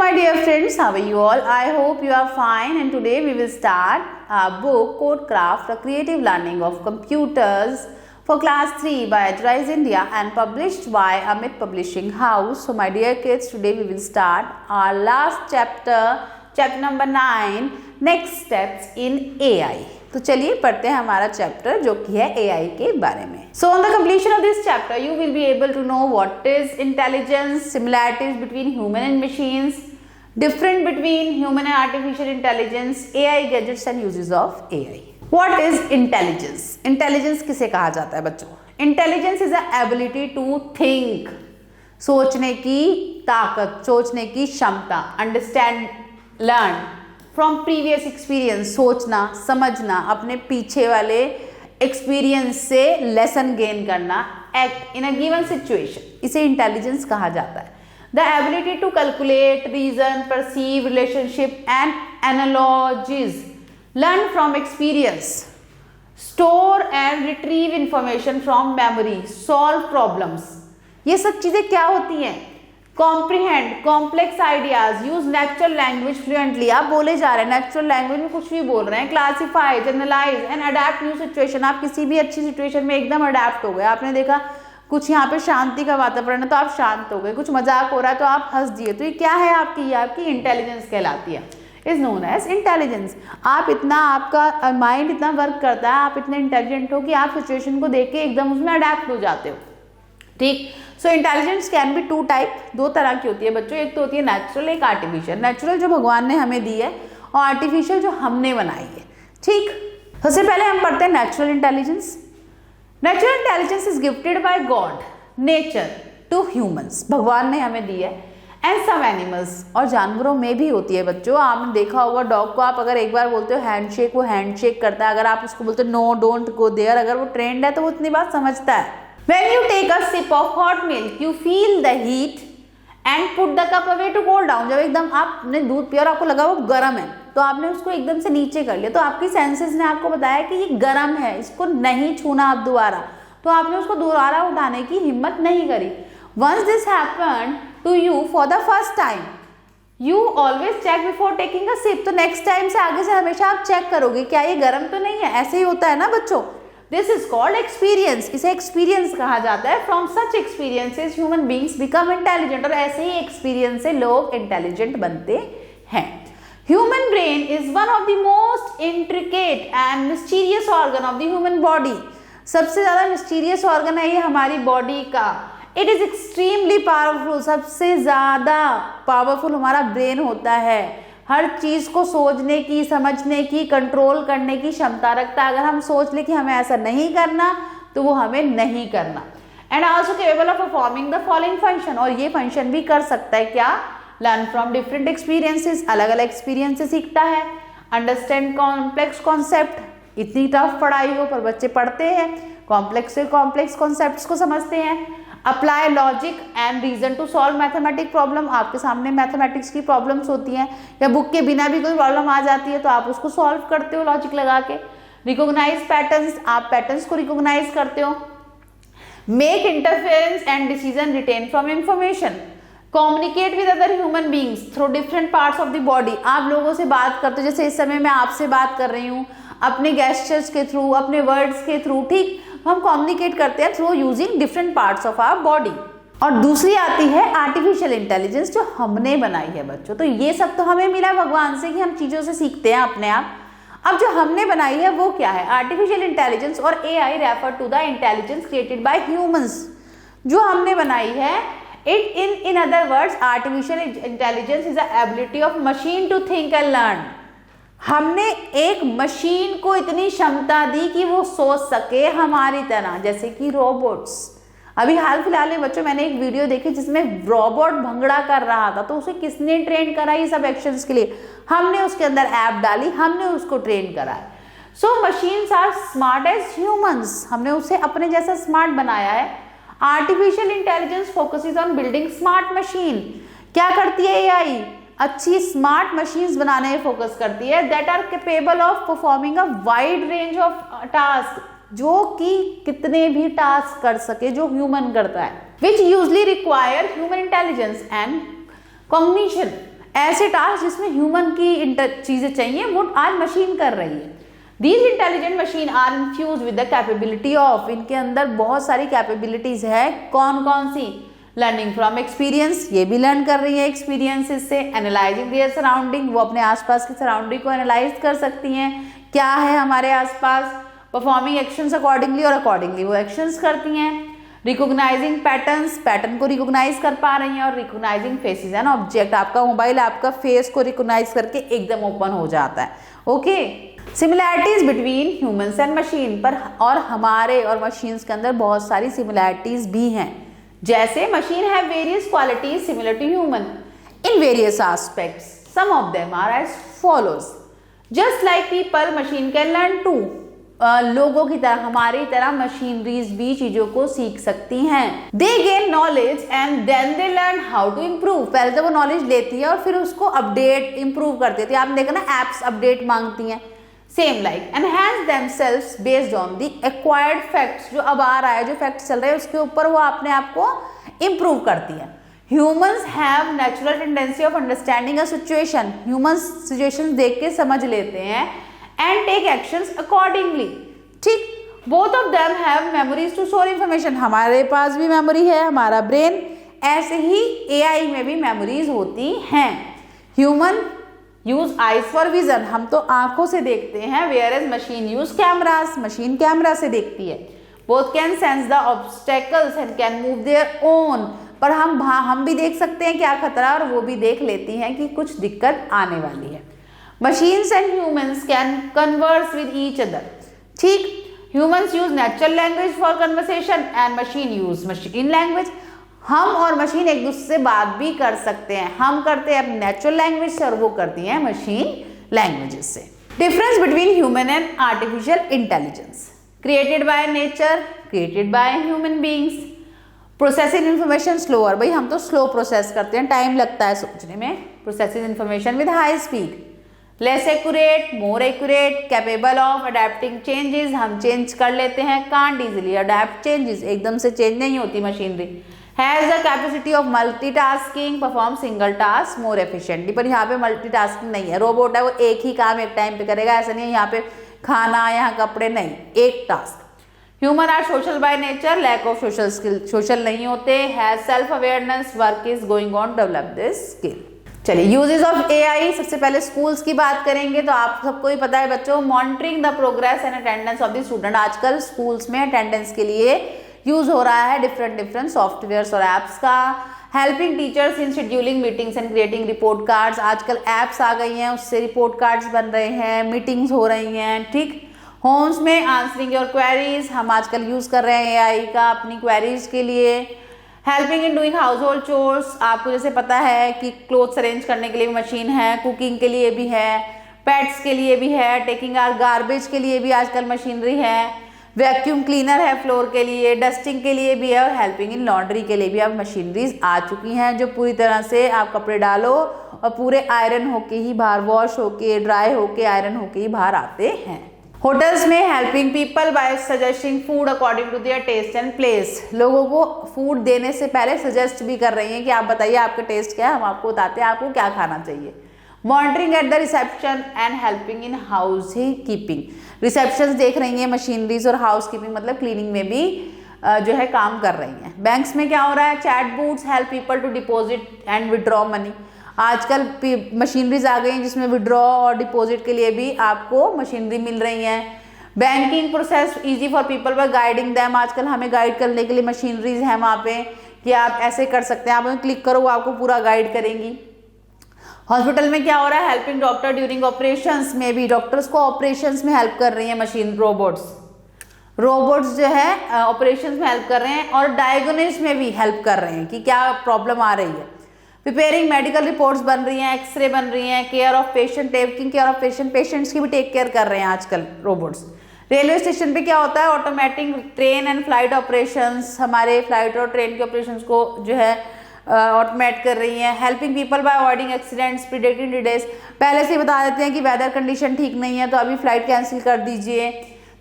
my dear friends, how are you all? I hope you are fine, and today we will start our book Codecraft, a creative learning of computers for class 3 by Edurize India and published by Amit Publishing House. So my dear kids, today we will start our last chapter, chapter number 9, next steps in AI. तो चलिए पढ़ते हैं हमारा chapter जो कि है AI के बारे में. So on the completion of this chapter, you will be able to know what is intelligence, similarities between human and machines, difference between human and artificial intelligence, AI gadgets and uses of AI. What is intelligence? Intelligence किसे कहा जाता है बच्चों? Intelligence is the ability to think, सोचने की ताकत, सोचने की क्षमता, understand, learn from previous experience, सोचना, समझना, अपने पीछे वाले एक्सपीरियंस से लेसन गेन करना, act in a given situation, इसे इंटेलिजेंस कहा जाता है. The ability to calculate, reason, perceive relationship and analogies, learn from experience, store and retrieve information from memory, solve problems. ये सब चीजें क्या होती हैं? Comprehend complex ideas, use natural language fluently. आप बोले जा रहे हैं, नेचुरल लैंग्वेज में कुछ भी बोल रहे हैं. Classify, generalise and adapt new situation. आप किसी भी अच्छी सिचुएशन में एकदम अडेप्ट हो गए. आपने देखा कुछ यहाँ पे शांति का वातावरण है तो आप शांत हो गए, कुछ मजाक हो रहा है तो आप हंस दिए. तो ये क्या है आपकी? ये आपकी इंटेलिजेंस कहलाती है, इज नोन एज इंटेलिजेंस. आप इतना, आपका माइंड इतना वर्क करता है, आप इतने इंटेलिजेंट हो कि आप सिचुएशन को देख के एकदम उसमें अडेप्ट हो जाते हो. ठीक. So intelligence can be two type, दो तरह की होती है बच्चों. एक तो होती है नेचुरल, एक आर्टिफिशियल. नेचुरल जो भगवान ने हमें दी है और आर्टिफिशियल जो हमने बनाई है. ठीक. सबसे पहले हम पढ़ते हैं natural intelligence. Natural intelligence is gifted by God, nature to humans. भगवान ने हमें दी है. एंड सम एनिमल्स, और जानवरों में भी होती है बच्चों. आपने देखा होगा डॉग को आप अगर एक बार बोलते हो हैंडशेक, वो हैंडशेक करता है. अगर आप उसको बोलते हो नो डोंट गो देयर, अगर वो ट्रेंड है तो वो इतनी बात समझता है. When you take a sip of hot milk, you feel the heat and put the cup away to cool down. जब एकदम आपने दूध पिया और आपको लगा वो गर्म है तो आपने उसको एकदम से नीचे कर लिया, तो आपकी सेंसेस ने आपको बताया कि ये गर्म है, इसको नहीं छूना आप दोबारा, तो आपने उसको दोबारा उठाने की हिम्मत नहीं करी. Once this happened to you for the first time, you always check before taking a sip. तो नेक्स्ट टाइम से आगे से हमेशा आप चेक करोगे क्या ये गर्म तो नहीं है. ऐसे ही होता है ना बच्चों. This is called experience. इसे एक्सपीरियंस कहा जाता है. From such experiences human beings become intelligent. और ऐसे ही एक्सपीरियंस से लोग इंटेलिजेंट बनते हैं. Human brain is one of the most intricate and mysterious organ of the human body. सबसे ज्यादा मिस्टीरियस ऑर्गन है ये हमारी बॉडी का. It is extremely powerful. सबसे ज्यादा पावरफुल हमारा ब्रेन होता है. हर चीज को सोचने की, समझने की, कंट्रोल करने की क्षमता रखता है. अगर हम सोच ले कि हमें ऐसा नहीं करना तो वो हमें नहीं करना. And also capable of performing the following function. और ये फंक्शन भी कर सकता है क्या? Learn from different experiences. अलग अलग एक्सपीरियंस से सीखता है. Understand complex concept. इतनी टफ पढ़ाई हो पर बच्चे पढ़ते हैं, कॉम्प्लेक्स से कॉम्प्लेक्स कॉन्सेप्ट्स को समझते हैं. Apply logic and reason to solve mathematic problem. आपके सामने मैथमेटिक्स की प्रॉब्लम्स होती हैं या बुक के बिना भी कोई प्रॉब्लम आ जाती है तो आप उसको सॉल्व करते हो लॉजिक लगा के. Recognise patterns. आप पैटर्न्स को रिकॉग्नाइज करते हो. Make interference and decision retain from information. Communicate with other human beings through different parts of the body. आप लोगों से बात करते हो, जैसे इस समय मैं आपसे बात कर रही हूँ, अपने गेस्चर्स के थ्रू, अपने वर्ड्स के थ्रू. ठीक. हम कम्युनिकेट करते हैं through using different parts of our body. और दूसरी आती है आर्टिफिशियल इंटेलिजेंस जो हमने बनाई है बच्चों. तो ये सब तो हमें मिला भगवान से कि हम चीजों से सीखते हैं अपने आप. अब जो हमने बनाई है वो क्या है? आर्टिफिशियल इंटेलिजेंस और AI refer to the intelligence created by humans. जो हमने बनाई है, it in other words, artificial intelligence is the ability of machine to think and learn. हमने एक मशीन को इतनी क्षमता दी कि वो सोच सके हमारी तरह, जैसे कि रोबोट्स. अभी हाल फिलहाल में बच्चों मैंने एक वीडियो देखी जिसमें रोबोट भंगड़ा कर रहा था. तो उसे किसने ट्रेन करा ये सब एक्शंस के लिए? हमने उसके अंदर ऐप डाली, हमने उसको ट्रेन करा है. So machines are smart as humans. हमने उसे अपने जैसा स्मार्ट बनाया है. Artificial intelligence focuses on building smart machine. क्या करती है AI? अच्छी स्मार्ट मशीन्स बनाने में फोकस करती है. That are capable of performing a wide range of task. जो कि कितने भी टास्क कर सके जो ह्यूमन करता है. Which usually require human intelligence and cognition. ऐसे टास्क जिसमें ह्यूमन की चीजें चाहिए वो आज मशीन कर रही है। These intelligent machine are infused with the capability of, इनके अंदर बहुत सारी कैपेबिलिटीज है। कौन कौन सी? लर्निंग फ्रॉम एक्सपीरियंस, ये भी लर्न कर रही है एक्सपीरियंसेस से। एनालाइजिंग देयर सराउंडिंग, वो अपने आसपास की सराउंडिंग को एनालाइज कर सकती हैं, क्या है हमारे आसपास। परफॉर्मिंग एक्शंस अकॉर्डिंगली, और अकॉर्डिंगली वो एक्शंस करती हैं। रिकॉग्नाइजिंग पैटर्न्स, पैटर्न को रिकॉग्नाइज कर पा रही हैं। और रिकॉग्नाइजिंग फेसेस एंड ऑब्जेक्ट, आपका मोबाइल आपका फेस को रिकॉग्नाइज करके एकदम ओपन हो जाता है। Okay, similarities between humans and machine, पर और हमारे और मशीन्स के अंदर बहुत सारी सिमिलैरिटीज भी हैं। जैसे machine have various qualities similar to human in various aspects, some of them are as follows. Just like people, machine can learn to, लोगों की तरह हमारी तरह मशीनरीज भी चीजों को सीख सकती हैं। They gain knowledge and then they learn how to improve, पहले तो वो नॉलेज लेती है और फिर उसको अपडेट इम्प्रूव कर देती है। आपने देखा ना, एप्स अपडेट मांगती हैं। Same like enhance themselves based on the acquired facts, जो अब आ रहा है, जो फैक्ट्स चल रहे हैं उसके ऊपर वो अपने आप को इम्प्रूव करती है। Humans have natural tendency of understanding a situation, humans situation देख के समझ लेते हैं एंड टेक एक्शंस अकॉर्डिंगली। ठीक, both of them have memories to store information, हमारे पास भी मेमोरी है, हमारा ब्रेन, ऐसे ही एआई में भी मेमोरीज होती हैं। Human use eyes for vision, हम तो आंखों से देखते हैं, whereas machine use cameras, machine camera से देखती है। Both can sense the obstacles and can move their own, पर हम भी देख सकते हैं क्या खतरा, और वो भी देख लेती हैं कि कुछ दिक्कत आने वाली है। Machines and humans can converse with each other. ठीक, humans use natural language for conversation and machine use machine language. हम और मशीन एक दूसरे से बात भी कर सकते हैं, हम करते हैं अपनी नेचुरल लैंग्वेज से और वो करती हैं मशीन लैंग्वेजेस से। Difference between human and artificial intelligence, created by nature, created by human beings. Processing information slower, भाई हम तो स्लो प्रोसेस करते हैं, टाइम लगता है सोचने में। Processing information with high speed. Less accurate, more accurate, capable of adapting changes, हम चेंज कर लेते हैं। कांट इजिली अडेप्ट चेंजेस, एकदम से चेंज नहीं होती machinery. Has the capacity of multitasking, perform single task more efficiently, पर यहाँ पे मल्टीटास्किंग नहीं है। रोबोट है, वो एक ही काम एक टाइम पे करेगा, ऐसा नहीं है यहाँ पे खाना, यहाँ कपड़े, नहीं, एक task. Human are social by nature, lack of social skill, social नहीं होते। Has self awareness, work is going on develop this skill. चलिए, यूजेस ऑफ एआई, सबसे पहले स्कूल्स की बात करेंगे तो आप सबको ही पता है बच्चों, monitoring the progress and attendance of the student. आजकल स्कूल्स में अटेंडेंस के लिए यूज हो रहा है डिफरेंट सॉफ्टवेयर्स और एप्स का। Helping teachers in scheduling meetings and creating report cards, आजकल एप्स आ गई हैं, उससे रिपोर्ट कार्ड्स बन रहे हैं, मीटिंग्स हो रही हैं। ठीक, होम्स में आंसरिंग योर क्वेरीज, हम आजकल यूज कर रहे हैं एआई का अपनी क्वेरीज के लिए। Helping in doing house hold chores, आपको जैसे पता है कि क्लोथ्स अरेंज करने के लिए भी मशीन है, कुकिंग के लिए भी है, पेट्स के लिए भी है, टेकिंग आवर गार्बेज के लिए भी आजकल मशीनरी है। वैक्यूम क्लीनर है फ्लोर के लिए, डस्टिंग के लिए भी है, और हेल्पिंग इन लॉन्ड्री के लिए भी अब मशीनरीज आ चुकी हैं, जो पूरी तरह से आप कपड़े डालो और पूरे आयरन होके ही बाहर, वॉश होके, ड्राई होके, आयरन होके ही बाहर आते हैं। होटल्स में helping people by suggesting food according to their taste and place, लोगों को फूड देने से पहले सजेस्ट भी कर रही हैं कि आप बताइए आपका टेस्ट क्या है, हम आपको बताते हैं आपको क्या खाना चाहिए। Monitoring at the reception and helping in house keeping, reception देख रही हैं मशीनरीज, और हाउस कीपिंग मतलब क्लीनिंग में भी जो है काम कर रही हैं। बैंक्स में क्या हो रहा है, chat bots help people to deposit and withdraw money, आजकल मशीनरीज आ गई हैं जिसमें विड्रॉ और डिपॉजिट के लिए भी आपको मशीनरी मिल रही हैं। Banking process easy for people by guiding them, आजकल हमें गाइड करने के लिए मशीनरीज हैं वहाँ पे कि आप ऐसे कर सकते हैं, आप उन्हें क्लिक करो वो आपको पूरा गाइड करेंगी। हॉस्पिटल में क्या हो रहा है, हेल्पिंग डॉक्टर ड्यूरिंग ऑपरेशंस में भी, डॉक्टर्स को ऑपरेशंस में हेल्प कर रही है मशीन, रोबोट्स जो है ऑपरेशंस में हेल्प कर रहे हैं, और डायग्नोसिस में भी हेल्प कर रहे हैं कि क्या प्रॉब्लम आ रही है। प्रिपेयरिंग मेडिकल रिपोर्ट्स बन रही हैं, एक्सरे बन रही हैं, care of patient, taking care of patient, patients की भी टेक केयर कर रहे हैं आजकल रोबोट्स। रेलवे स्टेशन पे क्या होता है, automatic train and flight operations, हमारे फ्लाइट और ट्रेन के ऑपरेशंस को जो है ऑटोमेट कर रही हैं। Helping people bye avoiding accidents, predicting delays, पहले से बता देते हैं कि वेदर कंडीशन ठीक नहीं है तो अभी फ्लाइट कैंसिल कर दीजिए।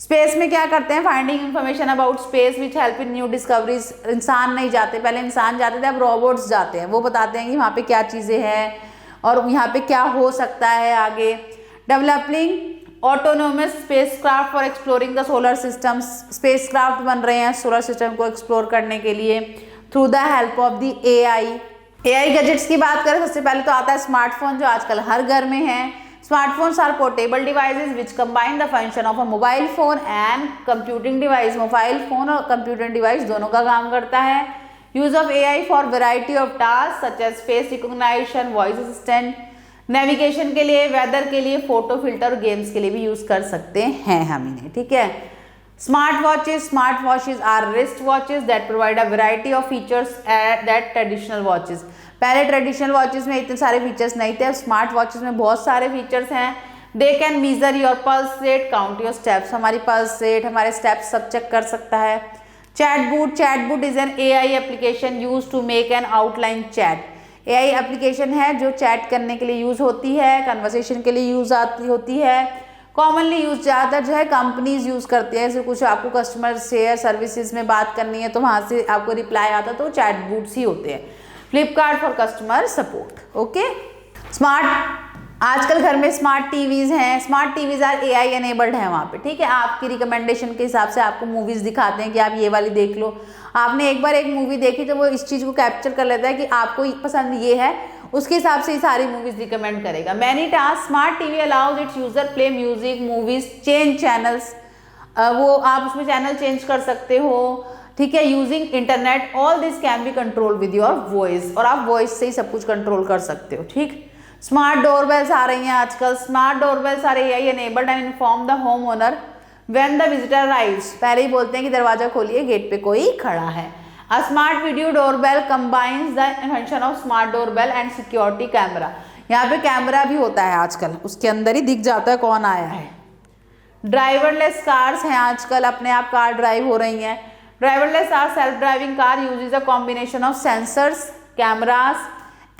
स्पेस में क्या करते हैं, finding information about space which help in new discoveries, इंसान नहीं जाते, पहले इंसान जाते थे, अब रोबोट्स जाते हैं, वो बताते हैं कि वहाँ पे क्या चीज़ें हैं और यहाँ पे क्या हो सकता है आगे। Developing autonomous spacecraft for exploring the solar system, spacecraft बन रहे हैं सोलर सिस्टम को एक्सप्लोर करने के लिए through the help of the AI gadgets की बात करें, सबसे पहले तो आता है स्मार्टफोन, जो आजकल हर घर में है। Smartphones are portable devices which combine the function of a mobile phone and computing device. Mobile phone और कंप्यूटर डिवाइस दोनों का काम करता है। Use of AI for variety of task such as face recognition, voice assistant, navigation के लिए, weather के लिए, फोटो फिल्टर और गेम्स के लिए भी यूज कर सकते हैं हम इन्हें, ठीक है। Smart watches are wrist watches that provide a variety of features that traditional watches. पहले ट्रेडिशनल वॉचेस में इतने सारे फीचर्स नहीं थे, अब स्मार्ट वॉचेस में बहुत सारे फीचर्स हैं। They can measure your pulse rate, count your steps, हमारी पल्स रेट, हमारे स्टेप्स सब चेक कर सकता है। Chatbot is an AI application use to make an outline chat. AI application है जो चैट करने के लिए यूज होती है, कन्वर्सेशन के लिए यूज होती है। कॉमनली यूज ज़्यादातर जो है कंपनीज यूज करती है, जैसे कुछ आपको कस्टमर शेयर सर्विसेज में बात करनी है तो वहाँ से आपको रिप्लाई आता है तो चैटबूट्स ही होते हैं। Flipkart for customer support. Okay, smart आजकल घर में स्मार्ट टीवीज हैं। Smart TVs are AI enabled है वहाँ पे, ठीक है। आपकी रिकमेंडेशन के हिसाब से आपको मूवीज दिखाते हैं कि आप ये वाली देख लो। आपने एक बार एक मूवी देखी तो वो इस चीज़ को कैप्चर कर लेता है कि आपको पसंद ये है, उसके हिसाब से ही सारी मूवीज रिकमेंड करेगा। Many task smart TV allows it's user play music, movies, change channels, वो आप उसमें चैनल चेंज कर सकते हो, ठीक है, using internet. All this can be control with your voice, और आप वॉइस से ही सब कुछ कंट्रोल कर सकते हो, ठीक। स्मार्ट डोरबेल्स आ रही हैं आजकल। Smart doorbells are AI enabled and inform the home owner when the visitor arrives. पहले ही बोलते हैं कि दरवाजा खोलिए, गेट पे कोई खड़ा है। A smart video doorbell combines the function of smart doorbell and security camera. यहाँ पे कैमरा भी होता है आजकल, उसके अंदर ही दिख जाता है कौन आया है। ड्राइवरलेस कार्स हैं आजकल, अपने आप कार ड्राइव हो रही हैं। Driverless or self driving car uses a combination of sensors, cameras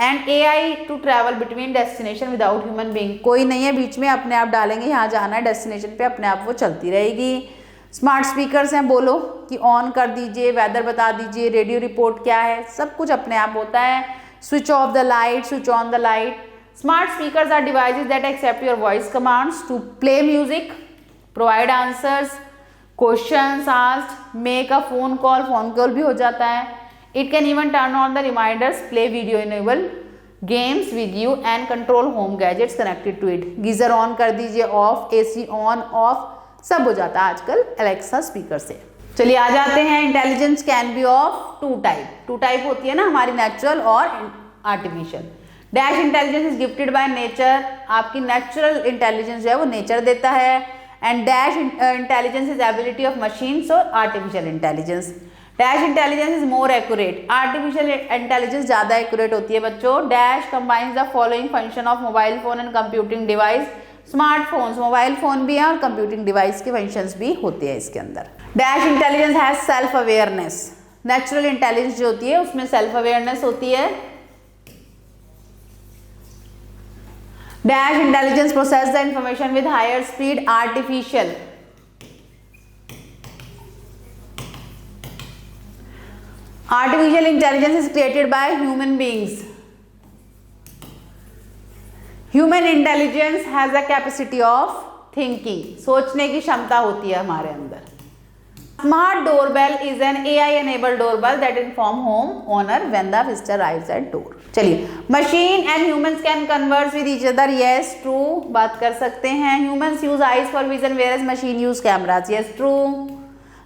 and AI to travel between destination without human being. कोई नहीं है बीच में, अपने आप डालेंगे यहाँ जाना है डेस्टिनेशन पे, अपने आप वो चलती रहेगी। स्मार्ट स्पीकर्स हैं, बोलो कि ऑन कर दीजिए, वेदर बता दीजिए, रेडियो रिपोर्ट क्या है, सब कुछ अपने आप होता है। Switch off the light, switch on the light. Smart speakers are devices that accept your voice commands to play music, provide answers, questions asked, make a phone call भी हो जाता है। It can even turn on the reminders, play video enable games with you and control home gadgets connected to it. Geyser on कर दीजिए, of, AC on off, सब हो जाता है आजकल एलेक्सा स्पीकर से। चलिए आ जाते हैं। Intelligence can be of two type होती है ना हमारी, नेचुरल और artificial. Dash intelligence is gifted by nature. आपकी नेचुरल इंटेलिजेंस जो है वो नेचर देता है। And dash intelligence is ability of machines और artificial intelligence. Dash intelligence is more accurate. Artificial intelligence ज्यादा एक्यूरेट होती है बच्चों। Dash combines the following function of mobile phone and computing device. Smartphones, mobile phone भी है और computing device के functions भी होते हैं इसके अंदर। Dash intelligence has self awareness. Natural intelligence जो होती है उसमें सेल्फ अवेयरनेस होती है। Dash intelligence process the information with higher speed. Artificial intelligence is created by human beings. Human intelligence has the capacity of thinking. सोचने की क्षमता होती है हमारे अंदर। Smart doorbell is an AI enabled doorbell that inform home owner when the visitor arrives at door. चलिए, machine and humans can converse with each other. Yes, true. बात कर सकते हैं। Humans use eyes for vision whereas machine use cameras. Yes, true.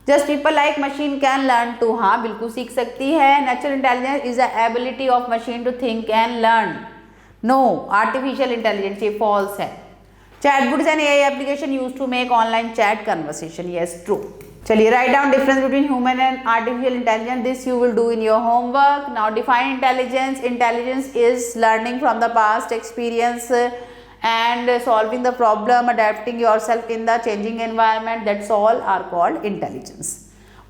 Just people like machine can learn too. हाँ, बिल्कुल सीख सकती है। Natural intelligence is the ability of machine to think and learn. No, artificial intelligence ये false है। Chatbot is an AI application used to make online chat conversation. Yes, true. चलिए, write down difference between human and artificial intelligence. This you will do in your homework. Now define intelligence. Intelligence is learning from the past experience and solving the problem, adapting yourself in the changing environment. That's all are called intelligence.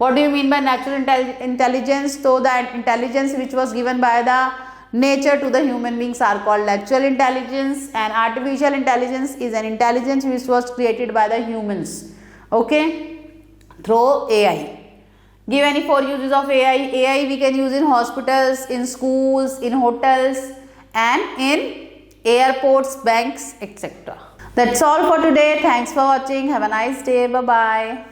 What do you mean by natural intelligence? So that intelligence which was given by the nature to the human beings are called natural intelligence, and artificial intelligence is an intelligence which was created by the humans, okay, through AI. Give any 4 uses of AI. AI we can use in hospitals, in schools, in hotels and in airports, banks, etc. That's all for today. Thanks for watching. Have a nice day. Bye-bye.